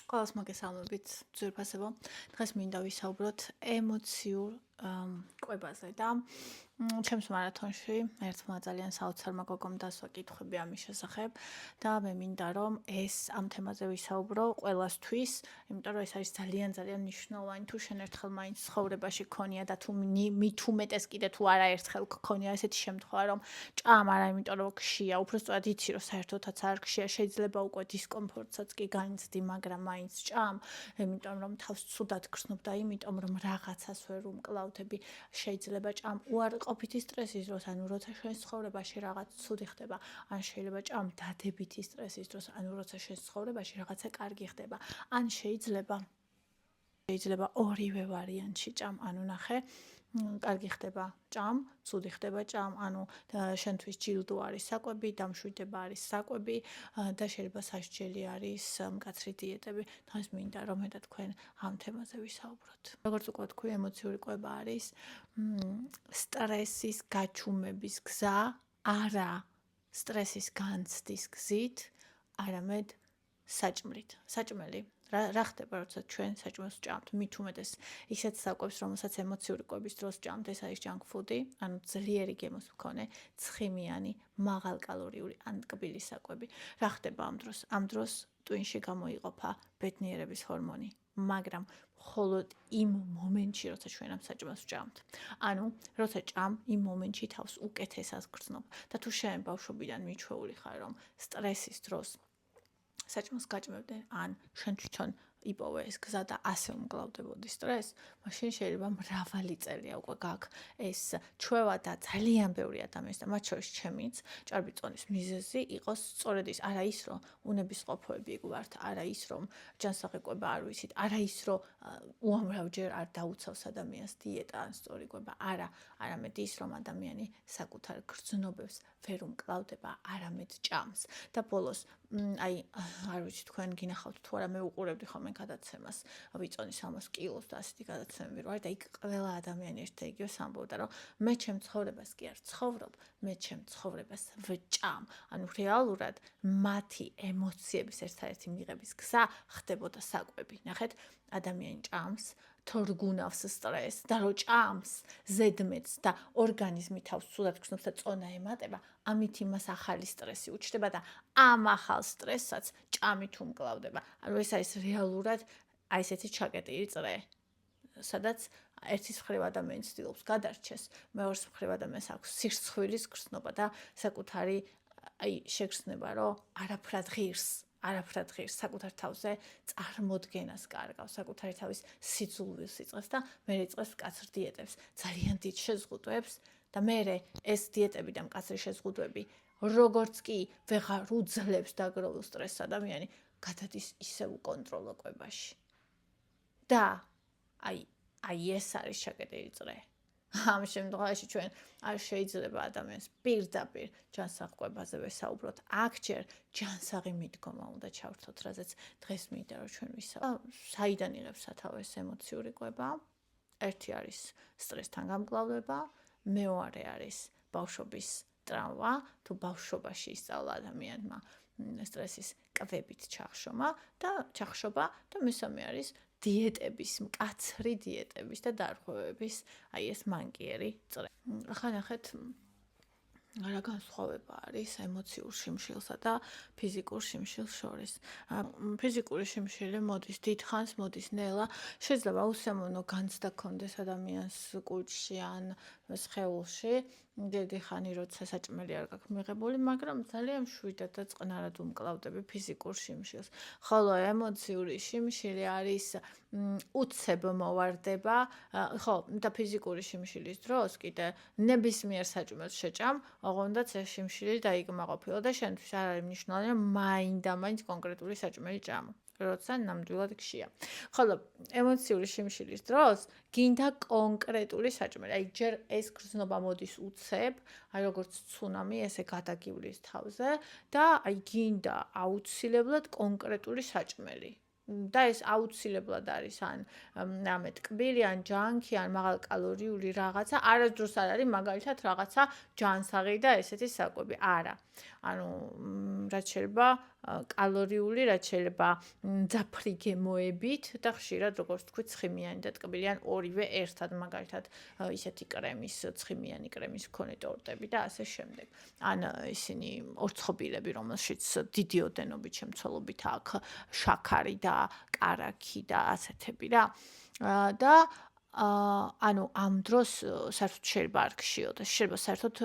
ყველას მოგესალმებით, ძვირფასებო. დღეს მინდა ვისაუბროთ ემოციურ კვებაზე და ჩემს მარათონში ერთმა ძალიან საოცარმა გოგომ დასვა კითხვები ამის შესახებ და მე მინდა რომ ეს ამ თემაზე ვისაუბრო ყველასთვის, იმიტომ რომ ეს არის ძალიან მნიშვნელოვანი. თუ შენ ერთხელ მაინც ცხოვრებაში გქონია და თუ მით უმეტეს კიდე თუ არაერთხელ გქონია ესეთი შემთხვევა რომ ჭამ არა, იმიტომ რომ გშია, უბრალოდ იცი რომ საერთოდაც არ გშია, შეიძლება უკვე დისკომფორტსაც კი განიცდი, მაგრამ მაინც ჭამ, იმიტომ რომ თავს ცუდად გრძნობ და იმიტომ რომ რაღაცას ვერ უმკლავდები, შეიძლება ჭამ უარყოფითი სტრესის დროს, ანუ როცა შენ ცხოვრებაში რაღაც ცუდი ხდება, ან შეიძლება ჭამ დადებითი სტრესის დროს, ანუ როცა შენ ცხოვრებაში რაღაცა კარგი ხდება, ან შეიძლება ორივე ვარიანტში ჭამ, ანუ ნახე, კარგი ხდება ჭამ, ცუდი ხდება ჭამ, ანუ შენთვის ჯილდო არის საკვები, დამშვიდება არის საკვები და შეიძლება სასჯელი არის მკაცრი დიეტები. დღეს მინდა რომ მე და თქვენ ამ თემაზე ვისაუბროთ. როგორც უკვე თქვი, ემოციური კვება არის სტრესის გაჩუმების გზა, არა სტრესის განცდის გზით, არამედ საჭმლით. საჭმელი რა ხდება, როცა ჩვენ საჭმელს ვჭამთ? მით უმეტეს ისეთ საკვებს, რომელსაც ემოციური კვების დროს ვჭამთ, ეს არის junk food-ი, ანუ ძლიერი გემოს მქონე, ცხიმიანი, მაღალკალორიული ან ტკბილი საკვები. რა ხდება ამ დროს? ამ დროს ტვინში გამოიყოფა ბედნიერების ჰორმონი, მაგრამ მხოლოდ იმ მომენტში, როცა ჩვენ ამ საჭმელს ვჭამთ. ანუ, როცა ჭამ, იმ მომენტში თავს უკეთესად გრძნობ. და თუ შენ ბავშვობიდან მიჩვეული ხარ, რომ სტრესის დროს საჭმელს გაჭმევდნენ, ან შენ თვითონ იპოვე ეს გზა და ასე უმკლავდებოდი სტრესს, მაშინ შეიძლება მრავალი წელია უკვე გაქვს ეს ჩვევა და ძალიან ბევრი ადამიანის და მათ შორის ჩემიც ჭარბი-წონის მიზეზი იყოს სწორედ ის, არა ის, რომ უნებისყოფოები გვართ, არა ის, რომ ჯანსაღი კვება არ ვიცით, არა ის, რომ უამრავჯერ არ დაუცავს ადამიანს დიეტა ან სწორი კვება, არა, არამედ ის, რომ ადამიანი საკუთარ გრძნობებს ვერ უმკლავდება, არამედ ჭამს. და ბოლოს აი, არ ვიცი, თქვენ გინახავთ თუ არა, მე უყურებდი ხოლმე გადაცემას, ვიწონის 100 კილოს და ასეთი გადაცემები რო არის და იქ ყველა ადამიანი ერთ და იგივეს ამბობდა, რომ მე ჩემ ცხოვრებას კი არ ცხოვრობ, მე ჩემ ცხოვრებას ვჭამ. ანუ რეალურად მათი ემოციების ერთადერთი მიღების გზა ხდებოდა საკვები. ნახეთ, ადამიანი ჭამს, თორგუნავს სტრესს და რო ჭამს ზედმეტს და ორგანიზმი თავს ცუდად გრძნობს და წონა ემატება, ამით იმას ახალი სტრესი უჩნდება და ამ ახალ სტრესსაც ჭამით უმკლავდება. ანუ ეს არის რეალურად აი ესეთი ჩაკეტილი წრე, სადაც ერთის მხრივ ადამიანი ცდილობს გადარჩეს, მეორის მხრივ ადამიანს აქვს სირცხვილის გრძნობა და საკუთარი აი შეგრძნება, რომ არაფრად ღირს, საკუთარ თავზე წარმოდგენას კარგავს, საკუთარი თავის სიძულვილს იწყებს და მე იწყებს მკაცრ დიეტებს, ძალიან დიდ შეზღუდვებს და მე ეს დიეტები და მკაცრი შეზღუდვები, როგორც კი ვეღარ უძლებს დაგროვილ სტრესს ადამიანი, გადადის ისევ უკონტროლო კვებაში. და აი ეს არის ჩაკეტილი წრე. ამ შემთხვევაში ჩვენ არ შეიძლება ადამიანს პირდაპირ ჯანსაღ კვებაზე ვესაუბროთ. აქ ჯერ ჯანსაღი მიდგომა უნდა ჩავრთოთ, რაზეც დღეს მინდა რომ ჩვენ ვისაუბროთ. საიდან იღებს სათავეს ემოციური კვება? ერთი არის სტრესთან გამკლავება, მეორე არის ბავშვობის ტრავმა, თუ ბავშვობაში ისწავლა ადამიანმა სტრესის კვებით ჩახშობა და მესამე არის დიეტების, მკაცრი დიეტების და დარღვევების, აი ეს მანკიერი წრე. ახლა ნახეთ, რა განსხვავება არის ემოციურ შიმშილსა და ფიზიკურ შიმშილს შორის. ფიზიკური შიმშილი მოდის დიდხანს, მოდის ნელა, შეიძლება უსიამოვნო განცდა გქონდეს ადამიანს კუჭში ან სხეულში, დიდი ხანი როცა საჭმელი არ გაქვს მიღებული, მაგრამ ძალიან მშვიდად და წყნარად უმკლავდები ფიზიკურ შიმშილს. ხოლო ემოციური შიმშილი არის უცებ მოვარდება, ხო, და ფიზიკური შიმშილის დროს კიდე ნებისმიერ საჭმელს შეჭამ, ოღონდაც ეს შიმშილი დაიკმაყოფილა და შენთვის არ არის მნიშვნელოვანი, რომ მაინდამაინც კონკრეტული საჭმელი ჭამო, როცა ნამდვილად გშია. ხოლო ემოციური შიმშილის დროს გინდა კონკრეტული საჭმელი. აი ჯერ ეს გრძნობა მოდის უცებ, აი როგორც ცუნამი, ესე გადაგივლის თავზე და აი გინდა აუცილებლად კონკრეტული საჭმელი. და ეს აუცილებლად არის ან ამე ტკბილი, ან ჯანკი, ან მაღალკალორიული რაღაცა, არასდროს არ არის მაგალითად რაღაცა ჯანსაღი და ესეთი საკვები. არა. ანუ რაც შეიძლება კალორიული, რაც შეიძლება მძაფრი გემოებით და ხშირად როგორც თქვი ცხიმიანი და ტკბილი ან ორივე ერთად მაგალითად ისეთი კრემის ცხიმიანი კრემის მქონე ტორტები და ასე შემდეგ. ან ისინი ორცხობილები, რომელშიც დიდი ოდენობით შემცველობით აქვს შაქარი და კარაქი და ასეთები რა. და ანუ ამ დროს საერთოდ შეიძლება არ გშიოდეს. შეიძლება საერთოდ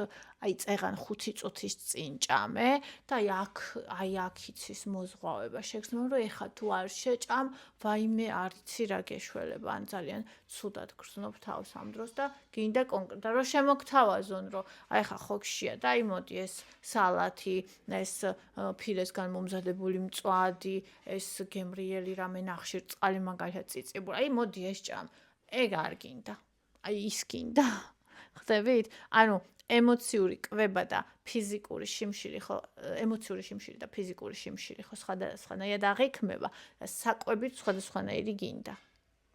აი წეღან 5 წუთის წინ ჭამე და აი აქ იცის მოზღვავება. შეგრძნო რომ ეხა თუ არ შეჭამ, ვაიმე არ იცი რა გეშველება. ან ძალიან ცუდად გრძნობ თავს ამ დროს და გინდა კონკრეტულად რომ შემოგთავაზონ რომ აი ხა ხო გშია და აი მოდი ეს სალათი, ეს ფილესგან მომზადებული მწვადი, ეს გემრიელი რამე ნახშირწყალი მაგალითად წიწიბური. აი მოდი ეს ჭამ. ეგ არ გინდა. აი ის გინდა. ხდებით? ანუ ემოციური კვება და ფიზიკური შიმშილი ხო, ემოციური შიმშილი და ფიზიკური შიმშილი ხო სხვადასხვანაირად აღიქმება. საკვებით სხვადასხვანაირი გინდა.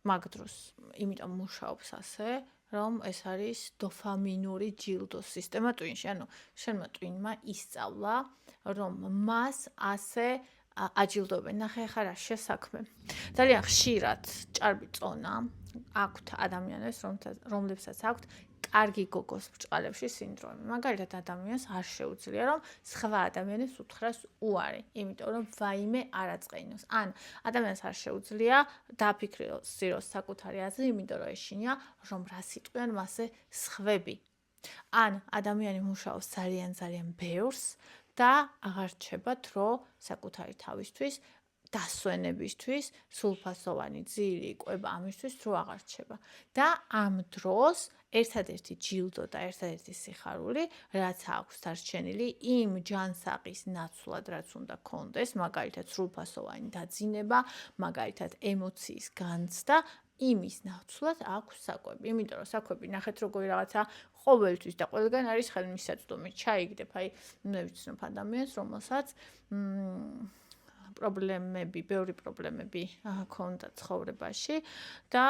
მაგ დროს, იმიტომ მუშაობს ასე, რომ ეს არის დოფამინური ჯილდოს სისტემა ტვინში. ანუ შენმა ტვინმა ისწავლა, რომ მას ასე აჯილდოებენ. ნახე ახლა რა შესაქმე. ძალიან ხშირად ჭარბი წონა აქვთ ადამიანებს, რომლებსაც აქვთ კარგი გოგოს ბრჭყალებში სინდრომი. მაგალითად ადამიანს არ შეუძლია რომ სხვა ადამიანებს უთხრას უარი, იმიტომ რომ ვაიმე არ აწყენოს. ან ადამიანს არ შეუძლია დააფიქროს საკუთარი აზრი, იმიტომ რომ ეშინია რომ რას იტყვიან მასზე სხვები. ან ადამიანი მუშაობს ძალიან ბევრს და აღარ რჩება დრო საკუთარი თავისთვის დასვენებისთვის, სულფასოვანი ძილი, კვება ამისთვის დრო აღარ რჩება. და ამ დროს ერთადერთი ჯილდო და ერთადერთი სიხარული, რაც აქვს დარჩენილი იმ ჯანსაღის ნაცვლად, რაც უნდა კონდეს, მაგალითად სრულფასოვანი დაძინება, მაგალითად ემოციის განცდა, იმის ნაცვლად აქვს საკვები. იმიტომ რომ საკვები ნახეთ როგორი რაღაცა ყოველთვის და ყველგან არის ხელმისაწვდომი. ჩაიგდებ, აი მე ვიცნობ ადამიანს, რომელსაც პრობლემები, ბევრი პრობლემები ჰქონდა ცხოვრებაში და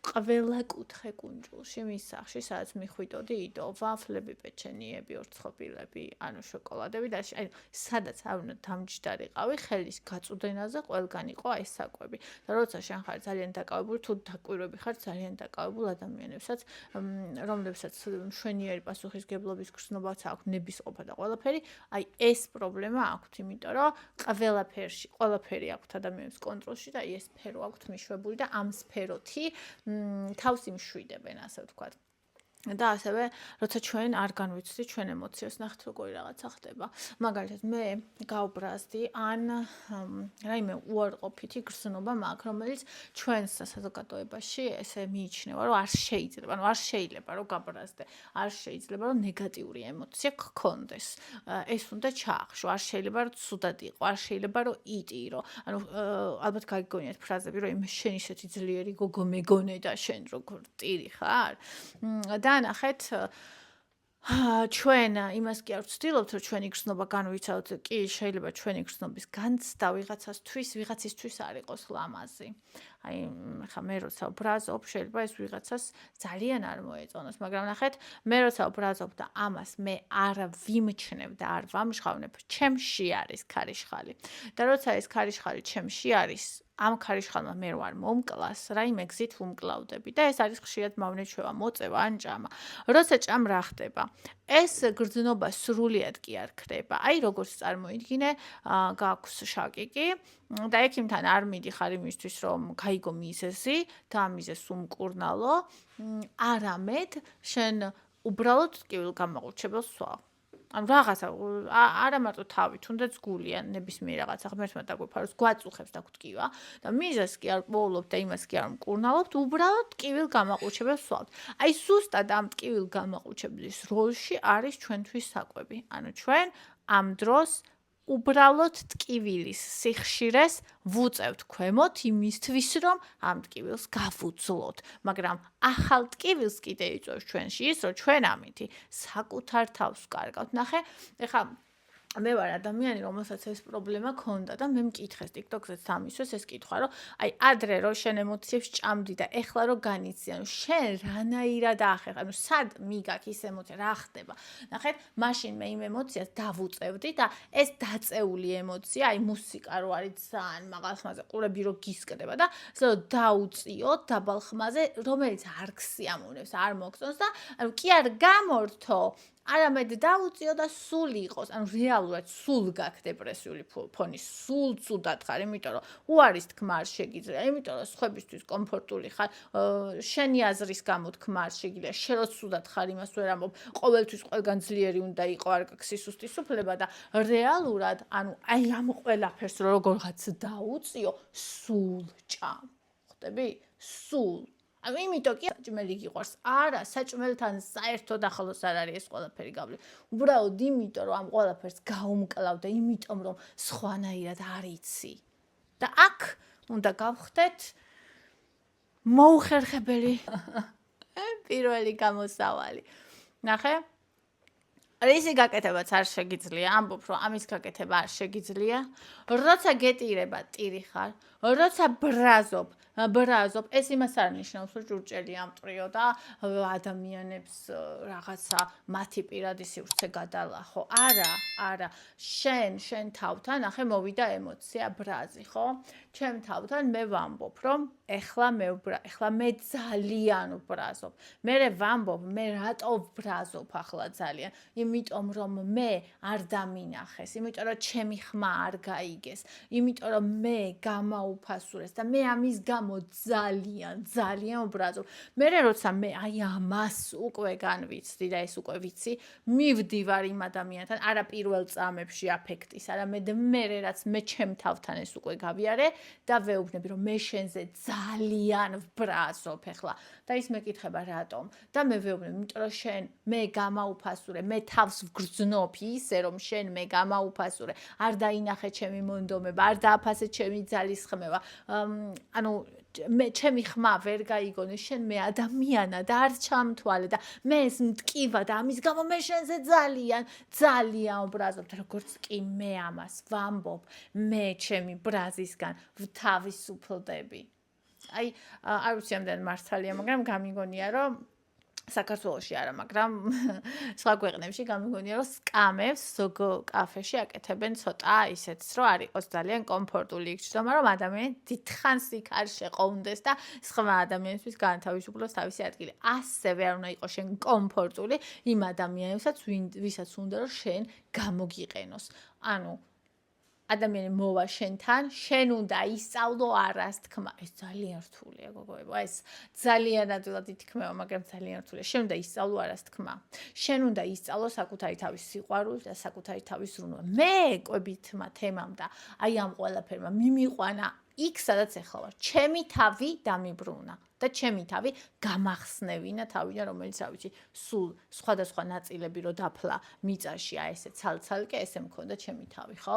ყველა კუთხე კუნძულში მის სახლში, სადაც მიხვიდოდი, იდო ვაფლები, პეჩენიები, ორცხობილები, ანუ შოკოლადები და აი სადაც არ უნდა დამჯდარიყავი, ხელის გაწუდენაზე ყველგან იყო აი საკვები. და როცა შენ ხარ ძალიან დაკავებული, თუ დაკვირვები ხარ ძალიან დაკავებულ ადამიანებსაც, რომლებსაც მშვენიერი პასუხისგებლობის გრძნობაც აქვს, ნებისყოფა და ყველაფერი, აი ეს პრობლემა აქვთ, იმიტომ რომ ყველაფერი აქვთ ადამიანებს კონტროლში და ეს სფერო აქვთ მიშვებული და ამ სფეროთი თავს იმშვიდებენ, ასე ვთქვათ. და ასევე, როცა ჩვენ არ განვიცდით ჩვენ ემოციას, ნახეთ როგორი რაღაცა ხდება. მაგალითად, მე გავბრაზდი ან რაიმე უარყოფითი გრძნობა მაქვს, რომელიც ჩვენს საზოგადოებაში ესე მიიჩნევა, რომ არ შეიძლება, ანუ არ შეიძლება რომ გაბრაზდე, არ შეიძლება რომ ნეგატიური ემოცია გქონდეს. ეს უნდა ჩაახშო, არ შეიძლება რომ ცუდად იყო, არ შეიძლება რომ იტირო. ანუ ალბათ გაგიგონიათ ფრაზები, რომ იმ შენ ისეთი ძლიერი გოგო მეგონე და შენ როგორ ტირი ხარ? და ნახეთ ჩვენ იმას კი არ ვცდილობთ, რომ ჩვენი გრძნობა განვიცადოთ, კი შეიძლება ჩვენი გრძნობის განცდა ვიღაცისთვის არ იყოს ლამაზი. აი ხა მე როცა ვბრაზობ, შეიძლება ეს ვიღაცას ძალიან არ მოეწონოს, მაგრამ ნახეთ, მე როცა ვბრაზობ და ამას მე არ ვიმჩნევ და არ ვამჟღავნებ, ჩემში არის ქარიშხალი. და როცა ეს ქარიშხალი ჩემში არის, ამ ქარიშხალმა მე ვარ მომკლას, რაიმე გზით ვუმკლავდები და ეს არის ხშირად მავნეჩვევა, მოწევა ან ჭამა. როცა ჭამ რა ხდება? ეს გრძნობა სრულიად კი არ ქრება. აი როგორც წარმოიდგინე, გაქვს შაკიკი და ექიმთან არ მიდიხარ იმისთვის, რომ გაიგო მიზეზი და ამ მიზეზს უმკურნალო, არამედ შენ უბრალოდ ტკივილ გამაყურჩებელს სვავ. ანუ რაღაცა არა მარტო თავი, თუნდაც გული ან ნებისმიერ რაღაცა ღმერთმა დაგვიფაროს, გვაწუხებს და გვტკივა და მიზეზს კი არ პოულობთ და იმას კი არ მკურნალობთ, უბრალოდ ტკივილ გამაყურჩებელს სვავთ. აი ზუსტად ამ ტკივილ გამაყურჩებლის როლში არის ჩვენთვის საკვები. ანუ ჩვენ ამ დროს უბრალოდ ტკივილის სიხშირეს ვუწევთ ქვემოთ იმისთვის, რომ ამ ტკივილს გავუძლოთ. მაგრამ ახალ ტკივილს კიდე იწვევს ჩვენში ის, რომ ჩვენ ამითი საკუთარ თავს ვკარგავთ. ნახე, ეხლა მე ვარ ადამიანი, რომელსაც ეს პრობლემა ქონდა და მე მკითხეს TikTok-ზეც ამისვეს ეს კითხვა, რომ აი ადრე რო შენ ემოციებს ჭამდი და ეხლა რო განიცდი, ანუ შენ რანაირად ახერხ, ანუ სად მიგაქ ის ემოცია, რა ხდება. ნახეთ, მაშინ მე იმ ემოციას დავუწევდი და ეს დაწეული ემოცია, აი მუსიკა რო არის ძალიან მაღალ ხმაზე, ყურები რო გისკდება და ასე დაუწიოთ დაბალ ხმაზე, რომელიც არ გსიამოვნებს, არ მოგწონს და ანუ კი არ გამორთო არამედ დაუწიო და სულ იყოს, ანუ რეალურად სულ გაქვს დეპრესიული ფონი, სულ ცუდად ხარ, იმიტომ რომ უარის თქმა არ შეგიძლია, იმიტომ რომ სხვებისთვის კომფორტული ხარ, შენი აზრის გამო თქმა არ შეგიძლია, შენ რო ცუდად ხარ, იმას ვერ ამბობ, ყოველთვის ყველგან ძლიერი უნდა იყო, არ გაქვს სისუსტის უფლება და რეალურად, ანუ აი ამ ყველაფერს როგორღაც დაუწიო, სულ ჭამ. ხვდები? სულ ანუ იმიტომ კი საჭმელი გიყვარს. არა, საჭმელთან საერთოდ ახლოს არ არის ეს ყველაფერი გავლილი. უბრალოდ იმიტომ რომ ამ ყველაფერს გაუმკლავ და იმიტომ რომ სხვანაირად არ იცი. და აქ უნდა გავხდეთ მოუხერხებელი პირველი გამოსავალი. ნახე? რისი გაკეთებაც არ შეგიძლია, ამბობ რომ ამის გაკეთება არ შეგიძლია. როცა გეტირება ტირი ხარ, როცა ბრაზობ, ეს იმას არ ნიშნავს, რომ ჭურჭელი ამტრიო და ადამიანებს რაღაცა მათი პირადი სივრცე გადალახო. არა. შენ თავთან, ახე მოვიდა ემოცია ბრაზი, ხო? ჩემ თავთან მე ვამბობ, რომ ეხლა მე ძალიან ვბრაზობ. მე ვამბობ, მე რატო ვბრაზობ ახლა ძალიან? იმიტომ რომ მე არ დამინახეს, იმიტომ რომ ჩემი ხმა არ გაიგეს, იმიტომ რომ მე გამაუფასურეს და მე ამის გამო ძალიან ვბრაზობ. მე როცა მე აი ამას უკვე განვიცდი და ეს უკვე ვიცი, მივდივარ იმ ადამიანთან, არა პირველ წამებში აფექტის, არამედ მე რაც მე ჩემ თავთან ეს უკვე გავიარე და ვეუბნები რომ მე შენზე ძალიან ვბრაზობ ახლა და ის მეკითხება რატომ და მე ვეუბნები იმიტომ რომ შენ მე გამაუფასურე მე თავს ვგრძნობ ისე რომ შენ მე გამაუფასურე არ დაინახე ჩემი მონდომება არ დააფასე ჩემი ძალისხმევა ანუ მე ჩემი ხმა ვერ გაიგონე შენ მე ადამიანად არ ჩამთვალე და მე ეს მტკივა და ამის გამო მე შენზე ძალიან ვბრაზობ როგორც კი მე ამას ვამბობ მე ჩემი ბრაზისგან ვთავისუფლდები აი არ ვიცი ამდენ მართალია მაგრამ გამიგონია რომ საქართველოში არა, მაგრამ სხვა ქვეყნებში გამიგონია, რომ სკამებს ზოგ კაფეში აკეთებენ ცოტა ისეთს, რომ არ იყოს ძალიან კომფორტული იქ ჩდომა, რომ ადამიანი დიდხანს იქ არ შეყოვნდეს და სხვა ადამიანისთვის განთავისუფლოს თავისი ადგილი. ასევე არ უნდა იყოს შენ კომფორტული იმ ადამიანებსაც, ვისაც უნდა რომ შენ გამოგიყენოს. ანუ ადამიანი მოვა შენთან, შენ უნდა ისწავლო არას თქმა. ეს ძალიან რთულია, გოგოებო. ეს ძალიან ადვილად ითქმევა, მაგრამ ძალიან რთულია. შენ უნდა ისწავლო არას თქმა. შენ უნდა ისწავლო საკუთარი თავის სიყვარულს და საკუთარი თავის ბრუნვა. მე კვებითმა თემამ და აი ამ ყველაფერმა მიმიყვანა იქ, სადაც ახლა ვარ. ჩემი თავი დამიბრუნა. და ჩემი თავი გამახსნევინა თავიდან, რომელიც რა ვიცი, სულ სხვადასხვა ნაწილები რო დაფლა მიწაში, აი ესე ცალ-ცალკე, ესე მქონდა ჩემი თავი, ხო?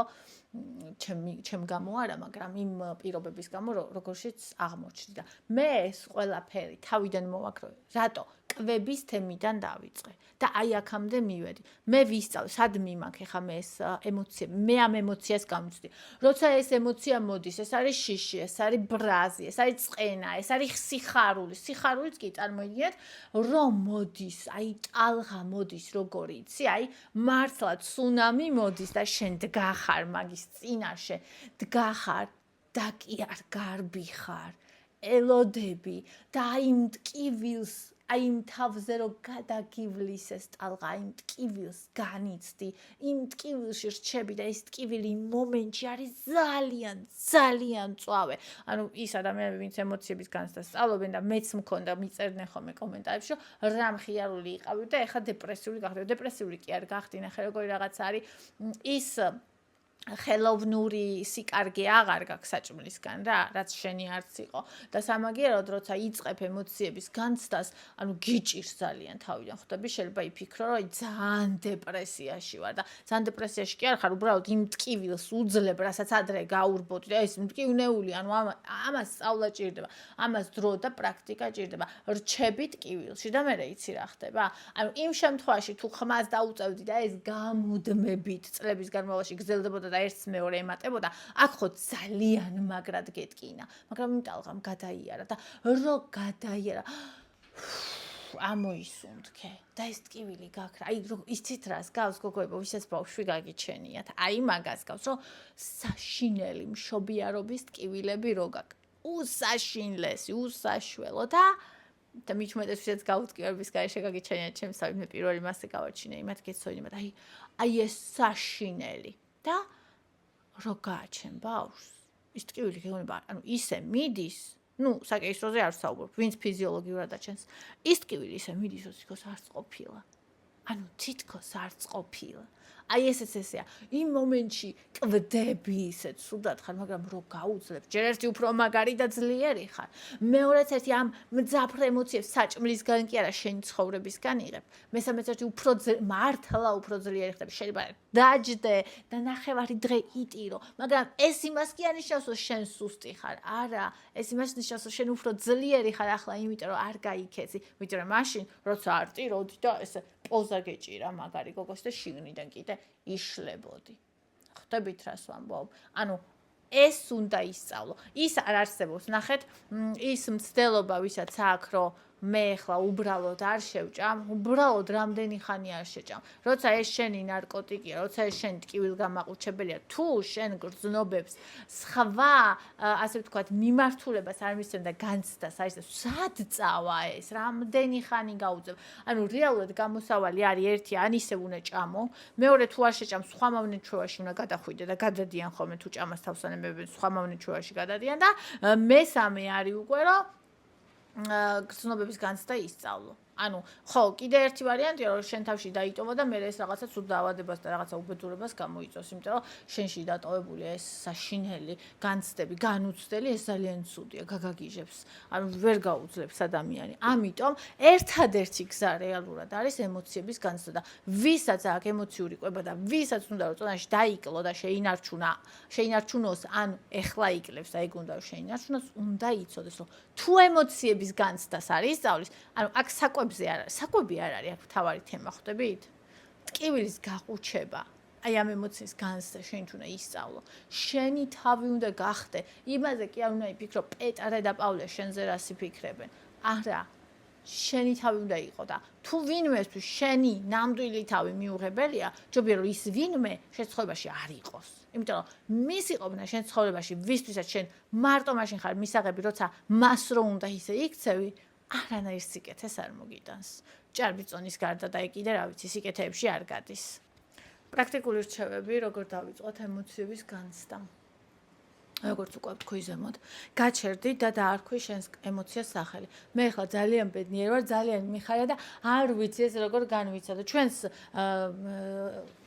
ჩემ გამო არა, მაგრამ იმ პირობების გამო, როგორშიც აღმოჩნდა და მე ეს ყველაფერი თავიდან მოვაქრო. რატო? კვების თემიდან დავიწყე და აი აქამდე მივედი. მე ვისწავლე, სად მიმაქ ხა მე ეს ემოცია, მე ამ ემოციას გამიცდი. როცა ეს ემოცია მოდის, ეს არის შიში, ეს არის ბრაზი, ეს არის წყენა, ეს არის სიხარული. სიხარულიც კი წარმოიდგინეთ, რომ მოდის, აი ტალღა მოდის, როგორი იცი, აი მართლა ცუნამი მოდის და შენ დგახარ მაგის წინაშე, დგახარ და კი არ გარბი ხარ. ელოდები და აი მტკივილს აი იმ თავზე რომ გადაგივლის ეს ტალღა, იმ ტკივილს განიცდი, იმ ტკივილში რჩები და ეს ტკივილი მომენტში არის ძალიან წვავე. ანუ ის ადამიანები, ვინც ემოციების განცდას სწავლობენ და მეც მქონდა მიწერდნენ ხოლმე კომენტარებში, რომ რა მხიარული იყავი და ეხლა დეპრესიული გახდები. დეპრესიული კი არ გახდი, ნახე როგორი რაღაც არის ის ხელოვნური სიკარგე აღარ გაქვს საჭმლისგან რა, რაც შენი არც იყო და სამაგიეროდ როცა იწყებ ემოციების განცდას, ანუ გიჭირს ძალიან თავიდან, ხვდები, შეიძლება იფიქრო, რომ ძალიან დეპრესიაში ვარ და ძალიან დეპრესიაში კი არ ხარ, უბრალოდ იმ ტკივილს უძლებ, რასაც ადრე გაურბობდი და ეს მტკივნეული, ანუ ამას სწავლა ჭირდება, ამას დრო და პრაქტიკა ჭირდება, რჩები ტკივილში და მე იცი რა ხდება? ანუ იმ შემთხვევაში თუ ხმას დაუწევდი და ეს გამუდმებით წლების განმავლობაში გრძელდებოდა და ერთს მეორე ემატებოდა, აქ ხო ძალიან მაგრად გეტკინა, მაგრამ იმ ტალღამ გადაიარა და რო გადაიარა ამოისუნთქე და ეს ტკივილი გაქრა. აი იცით რას გავს გოგოებო, ვისაც ბავშვი გაგიჩენიათ. აი მაგას გავს, რომ საშინელი მშობიარობის ტკივილები რო გაქვს. უსაშინლესი, უსაშველო და მით უმეტეს ვისაც გაუტკივების გარეშე გაგიჩენიათ ჩემს თავი, მე პირველი მასე გავაჩინე, იმათ გეცოდინებათ. აი ეს საშინელი და რო გააჩენ ბავშვს, ის ტკივილი გეუბნება, ანუ ისე მიდის, საკეისროზე არ ვსაუბრობ, ვინც ფიზიოლოგიურად აჩენს, ის ტკივილი ისე მიდის, რომ თითქოს არც ყოფილა. ანუ თითქოს არც ყოფილა. აი ესეც ესეა. იმ მომენტში კვდები ისე ცუდად ხარ, მაგრამ რო გაუძლებ, ჯერ ერთი უფრო მაგარი და ძლიერი ხარ. მეორეც ერთი ამ მძაფრ ემოციებს საჭმლისგან კი არა, შენი ცხოვრებისგან იღებ. მესამეც ერთი უფრო მართლა უფრო ძლიერი ხდები. შეიძლება დაჯდე და ნახევარი დღე იტირო, მაგრამ ეს იმას კი არ ნიშნავს, რომ შენ სუსტი ხარ. არა, ეს იმას ნიშნავს, რომ შენ უფრო ძლიერი ხარ ახლა, იმიტომ რომ არ გაიქეცი, იმიტომ რომ მაშინ როცა არ ტიროდი და ესე პოზა გეჭირა მაგარი გოგოს და შიგნიდან კიდე იშლებოდი. ხვდებით რას ვამბობ? ანუ ეს უნდა ისწავლო. ის არ არსებობს, ნახეთ, ის მცდელობა, ვისაც აქვს, რომ მე ახლა უბრალოდ არ შევჭამ, უბრალოდ რამდენი ხანი არ შეჭამ. როცა ეს შენი ნარკოტიკია, როცა ეს შენი ტკივილგამაყუჩებელია, თუ შენ გრძნობებს სხვა, ასე ვთქვათ, მიმართულებას არ მისცემ და განცდას არის და სად წავა ეს, რამდენი ხანი გაუძლებ. ანუ რეალურად გამოსავალი არის ერთი, ან ისე უნდა ჭამო, მეორე თუ არ შეჭამ, სხვა მავნეჩვევაში უნდა გადახვიდე და გადადიან ხოლმე თუ ჭამას თავსანებებენ, სხვა მავნეჩვევაში გადადიან და მესამე არის უკვე რომ გრძნობების განცდა ისწავლო. ანუ ხო, კიდე ერთი ვარიანტია, რომ შენ თავში დაიტოვა და მე ეს რაღაცა ცუდ დაავადებას და რაღაცა უბედურებას გამოიწვევს, იმიტომ რომ შენში დატოვებული ეს საშინელი განცდები, განუცდელი, ეს ძალიან ცუდია, გაგაგიჟებს. ანუ ვერ გაუძლებს ადამიანი. ამიტომ ერთადერთი გზა რეალურად არის ემოციების განცდა და ვისაც აქვს ემოციური კვება და ვისაც უნდა რომ წონაში დაიკლო და შეინარჩუნოს, ან ეხლა იკლებს და ეგ უნდა რომ შეინარჩუნოს, უნდა იცოდეს, რომ თუ ემოციების განცდას არ ისწავლის, ანუ აქ საკვები არ არის აქ თავარი თემა, ხვდებით? ტკივილის გაყუჩება. აი ამ ემოციის განცდა შენ უნდა ისწავლო. შენი თავი უნდა გახდე. იმაზე კი არ უნდა იფიქრო პეტარე და პავლე შენზე რას იფიქრებენ. არა. შენი თავი უნდა იყო და თუ ვინმესთვის შენი ნამდვილი თავი მიუღებელია, ჯობია რომ ის ვინმე შენ ცხოვრებაში არ იყოს. იმიტომ რომ მისი ყოფნა შენ ცხოვრებაში, ვისთვისაც შენ მარტო მაშინ ხარ მისაღები, როცა მას რო უნდა ისე იქცევი, არანაირ სიკეთეს არ მოგიტანს. ჭარბი წონის გარდა და კიდე რა ვიცი, სიკეთეებში არ გადის. პრაქტიკული რჩევები, როგორ დავიწყოთ ემოციების განცდა. როგორც უკვე თქვი ზემოთ, გაჩერდი და დაარქვი შენს ემოციას სახელი. მე ახლა ძალიან ბედნიერი ვარ, ძალიან მიხარია და არ ვიცი ეს როგორ განვიცადო. ჩვენს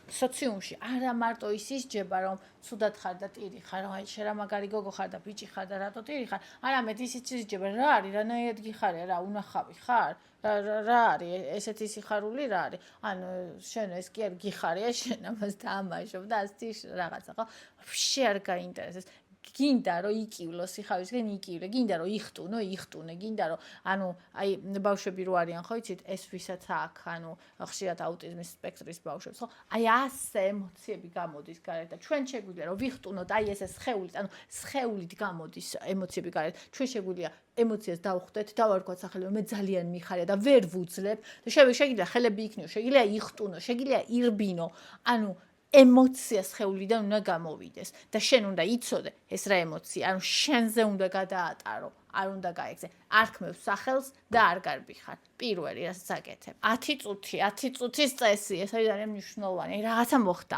სოციუმში არა მარტო ის ისჯება, რომ ცუდად ხარ და ტირი ხარ, აი შენ რა მაგარი გოგო ხარ და ბიჭი ხარ და რატო ტირი ხარ, არამედ ისიც ისჯება, რა არის, რანაირად გიხარია, რა უნახავი ხარ, რა არის, ესეთი სიხარული რა არის. ანუ შენ ეს კი არ გიხარია, შენ ამას დაამაჟობ და ასეთი რაღაცა, ხო? ვში არ გაინტერესებს. გინდა რომ იკივლო სიხარისგან იკივლე, გინდა რომ იხტუნე, გინდა რომ ანუ აი ბავშვები რო არიან, ხო იცით, ეს ვისაც აქვს, ანუ ხშირად აუტიზმის სპექტრის ბავშვებს, ხო? აი ასე ემოციები გამოდის გარეთ და ჩვენ შეგვიძლია რომ ვიხტუნოთ აი ესე სხეულით, ანუ სხეულით გამოდის ემოციები გარეთ. ჩვენ შეგვიძლია ემოციას დავხვდეთ, დავარქვათ სახელი, მე ძალიან მიხარია და ვერ ვუძლებ და შეგიძლია ხელები იქნიო, შეგიძლია იხტუნო, შეგიძლია ირბინო, ანუ ემოცია სხეულიდან უნდა გამოვიდეს და შენ უნდა იცოდე ეს რა ემოცია, ანუ შენზე უნდა გადაატარო, არ უნდა გაიქცე. არ ქმევს სახელს და არ გარბი ხარ. პირველი რასაც აკეთებ. 10 წუთის წესი, ეს არის ძალიან მნიშვნელოვანი. რაღაცა მოხდა.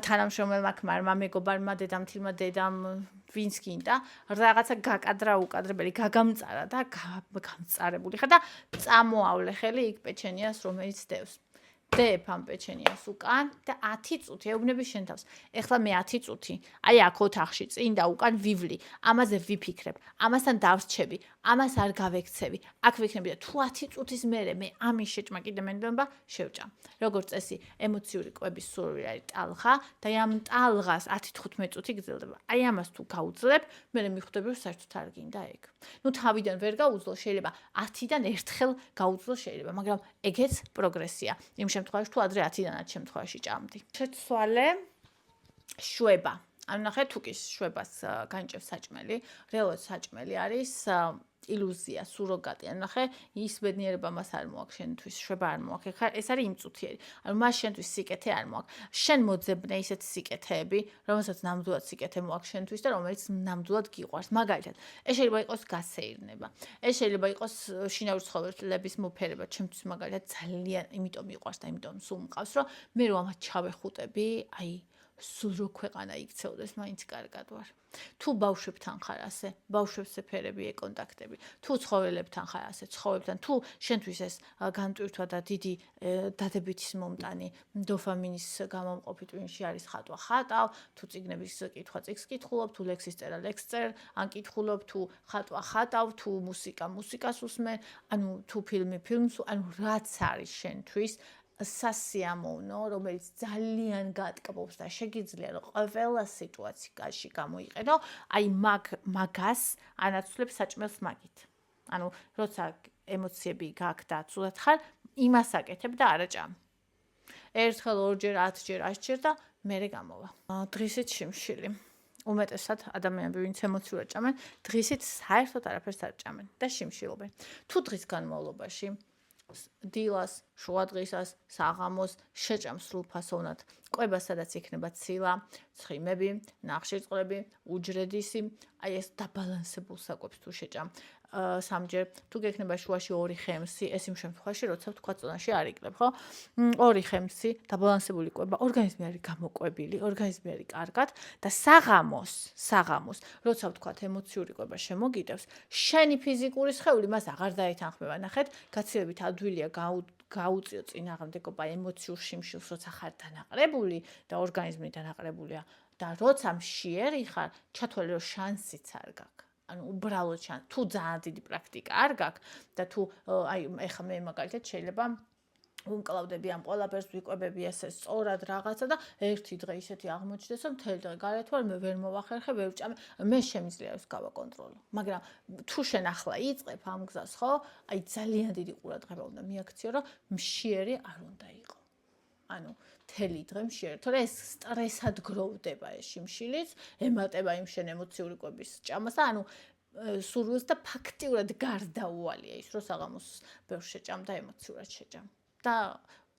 თანამშრომელმა ქმარმა, მეგობარმა, დედამთილმა, დედამ, ვინც გინდა, რაღაცა გაკადრა უკადრებელი, გაგამწარა და გამწარებული ხარ და წამოავლე ხელი იქ პეჩენიას, რომელიც დევს. დებ ამ პეჩენიას უკან და 10 წუთი ეუბნები შენ თავს. ეხლა მე 10 წუთი, აი აქ ოთახში წინ და უკან ვივლი, ამაზე ვიფიქრებ, ამასთან დავრჩები, ამას არ გავექცევი. აქ ვიქნები და თუ 10 წუთის მერე მე ამის შეჭმა კიდე მენდობა შევჭამ. როგორც წესი, ემოციური კვების სურვილი არის ტალღა და ამ ტალღას 10-15 წუთი გრძელდება. აი ამას თუ გაუძლებ, მე მიხვდები რომ საერთოდ არ გინდა ეგ. ნუ თავიდან ვერ გაუძლო, შეიძლება 10-დან ერთხელ გაუძლო შეიძლება, მაგრამ ეგეც პროგრესია. იმ შემთხვევაში თუ ადრე 10-დანაც შემთხვევაში ჭამდი. შეცვალე შვება. ანუ ნახე თუკის შვებას განჭევს საჭმელი, რეალურად საჭმელი არის ილუზია, სუროგატი. ანუ ნახე ის ბედნიერება მას არ მოაქვს შენთვის, შვება არ მოაქვს. ეხლა ეს არის იმწუთიერი. ანუ მას შენთვის სიკეთე არ მოაქვს. შენ მოძებნე ისეთი სიკეთეები, რომელსაც ნამდვილად სიკეთე მოაქვს შენთვის და რომელიც ნამდვილად გიყვარს. მაგალითად, ეს შეიძლება იყოს გასეირნება. ეს შეიძლება იყოს შინაური ცხოველების მოფერება. ჩემთვის მაგალითად ძალიან იმიტომ მიყვარს და იმიტომ სულ მყავს, რომ მე რომ ამას ჩავეხუტები, აი სულ რო ქვეყანა იქცეოდეს, მაინც კარგად ვარ. თუ ბავშვებთან ხარ ასე, ბავშვებს ეფერები, ეკონტაქტები. თუ ცხოველებთან ხარ ასე, ცხოველებთან, თუ შენთვის ეს განტვირთვა და დიდი დადებითის მომტანი, დოფამინის გამომყოფი ტვინში არის ხატვა ხატავ, თუ წიგნების კითხვა წიგნს კითხულობ, თუ ლექსის წერა ლექსს წერ, ან კითხულობ, თუ ხატვა ხატავ, თუ მუსიკას უსმენ, ანუ თუ ფილმს, ანუ რაც არის შენთვის სასიამოვნო, რომელიც ძალიან გატკბობს და შეგიძლია რომ ყველა სიტუაციაში გამოიყენო, აი მაგას ანაცვლებს საჭმელს მაგით. ანუ როცა ემოციები გაქვს და ცუდად ხარ, იმას აკეთებ და არა ჭამ. ერთხელ, ორჯერ, 10ჯერ, 100ჯერ და მერე გამოვა. დღისით შიმშილი. უმეტესად ადამიანები, ვინც ემოციურად ჭამენ, დღისით საერთოდ არაფერს არ ჭამენ და შიმშილობენ. თუ დღის განმავლობაში დილას, შუადღისას, საღამოს შეჭამ სრულფასოვნად კვება, სადაც იქნება ცილა, ცხიმები, ნახშირწყლები, უჯრედისი, აი ეს დაბალანსებულ საკვებს თუ შეჭამ სამჯერ, თუ გექნება შუაში 2 ხემსი, ეს იმ შემთხვევაში, როცა თქვა წონაში არ იკლებ, ხო? 2 ხემსი, დაბალანსებული კვება, ორგანიზმი არის გამოკვებილი, ორგანიზმი არის კარგად და საღამოს, როცა ვთქვათ ემოციური კვება შემოგიდევს, შენი ფიზიკური სხეული მას აღარ დაეთანხმება. ნახეთ, გაცილებით ადვილია გაუწიო წინააღმდეგობა ემოციურ შიმშილს, როცა ხარ დანაყრებული და ორგანიზმი დანაყრებულია და როცა მშიერი ხარ, ჩათვალე რომ შანსიც არ გაქვს. ანუ უბრალოდ თუ ძალიან დიდი პრაქტიკა არ გაქვს და თუ აი ეხლა მე მაგალითად შეიძლება უმკლავდები ამ ყველაფერს ვიკვებები ესე სწორად რაღაცა და ერთი დღე ისეთი აღმოჩნდეს რომ მთელი დღე გარეთ ვარ მე ვერ მოვახერხე ვერ ვჭამე მე შემიძლია ეს გავაკონტროლო მაგრამ თუ შენ ახლა იწყებ ამ გზას ხო აი ძალიან დიდი ყურადღება უნდა მიაქციო რომ მშიერი არ უნდა იყო ანუ მთელი დღე მშიერი თორე ეს სტრესად გროვდება ეს შიმშილიც ემატება იმ შენ ემოციური კვების ჭამას და ანუ სურვილს და ფაქტიურად გარდაუვალია ის რომ საღამოს ბევრს შეჭამ და ემოციურად შეჭამ და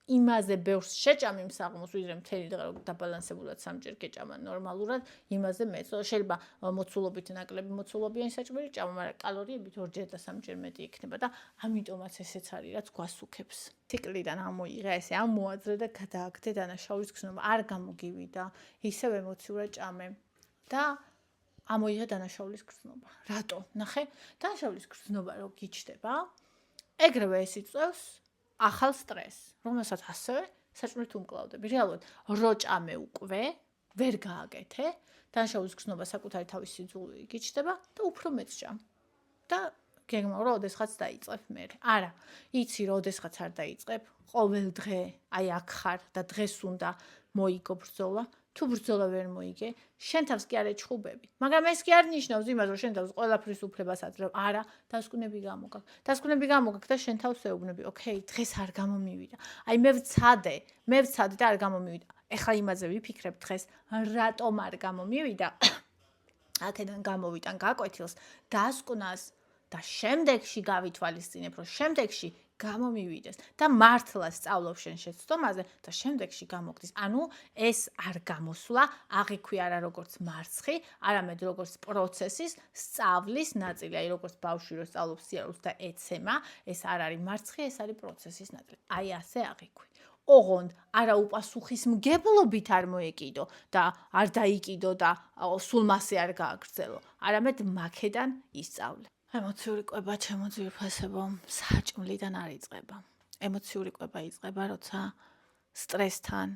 იმაზე ბევრს შეჭამ იმ საღამოს ვიდრე მთელი დღე რომ დაბალანსებულად სამჯერ გეჭამა ნორმალურად იმაზე მეც შეიძლება მოცულობით ნაკლები მოცულობიანი საჭმელი ჭამა მაგრამ კალორიებით 2ჯერ და 3ჯერ მეტი იქნება და ამიტომაც ესეც არის რაც გვასუქებს ციკლიდან ამოიღე ესე ამოაძრე და გადააგდე დანაშაულის გზნობა არ გამოგივიდა ისევ ემოციურად ჭამე და ამოიღე დანაშაულის გზნობა რატო ნახე დანაშაულის გზნობა რო გიჩდება ეგრევე ეს იწევს ახალ სტრესს, რომელსაც ასევე საჭმელით უმკლავდები. რეალურად რო ჭამე უკვე, ვერ გააკეთე, დანაშაულის გზნობა საკუთარი თავის სიძულვით გიჩნდება და უფრო მეც ჭამ. და გეგმა რომ ოდესღაც დაიწყებ მე. არა, იცი რომ ოდესღაც არ დაიწყებ, ყოველ დღე აი აქ ხარ და დღეს უნდა მოიგო ბრძოლა. თუ ბრძოლა ვერ მოიგე, შენ თავს კი არ ეჩხუბები. მაგრამ ეს კი არ ნიშნავს იმას, რომ შენ თავს ყველაფრის უფლებას აძლევ. არა, დასკვნები გამოგაქვს. დასკვნები გამოგაქვს და შენ თავს ეუბნები, ოკეი, დღეს არ გამომივიდა. აი მე ვცადე და არ გამომივიდა. ეხლა იმაზე ვიფიქრებ დღეს, რატომ არ გამომივიდა? აქედან გამოვიტან გაკვეთილს, დასკვნას და შემდეგში გავითვალისწინებ, რომ შემდეგში გამომივიდეს და მართლა სწავლობ შენ შეცდომაზე და შემდეგში გამოგდის. ანუ ეს არ გამოსვლა აღიქვი არა როგორც მარცხი, არამედ როგორც პროცესის სწავლის ნაწილი. აი როგორც ბავშვი რო სწავლობს სიარულს და ეცემა, ეს არ არის მარცხი, ეს არის პროცესის ნაწილი. აი ასე აღიქვი. ოღონდ არა უპასუხისმგებლობით არ მოეკიდო და არ დაიკიდო და სულ მასე არ გააგრძელო, არამედ მაქედან ისწავლე. ემოციური კვება ჩემო ძვირფასებო საჭმლიდან არ იწყება. ემოციური კვება იწყება, როცა სტრესთან,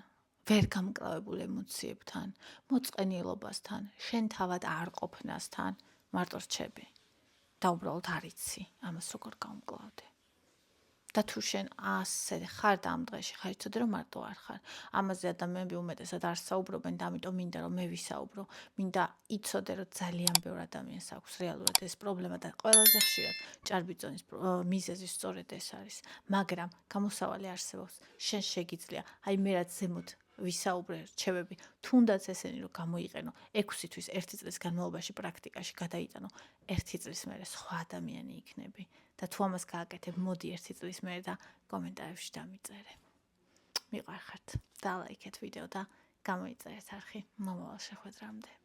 ვერ გამკლავებულ ემოციებთან, მოწყენილობასთან, შენ თავად არ ყოფნასთან, მარტო რჩები და უბრალოდ არ იცი ამას როგორ გამკლავდე. და თუ შენ ასე ხარ და ამ დღეში ხარ, იცოდე რომ მარტო არ ხარ. ამაზე ადამიანები უმეტესად არ საუბრობენ და ამიტომ მინდა რომ მე ვისაუბრო. მინდა იცოდე რომ ძალიან ბევრ ადამიანს აქვს რეალურად ეს პრობლემა და ყველაზე ხშირად ჭარბი-წონის მიზეზი სწორედ ეს არის. მაგრამ გამოსავალი არსებობს. შენ შეგიძლია, აი მე რაც ზემოთ ვისაუბრე რჩევები, თუნდაც ესენი რომ გამოიყენო 6 თვის 1 წლის განმავლობაში პრაქტიკაში გადაიტანო, 1 წლის მერე სხვა ადამიანი იქნები. და თუ ამას გააკეთებ, მოდი 1 წლის მერე და კომენტარებში დამიწერე. მიყვარხართ, დალაიქეთ ვიდეო და გამოიწერეთ არხი მომავალ შეხვედრამდე.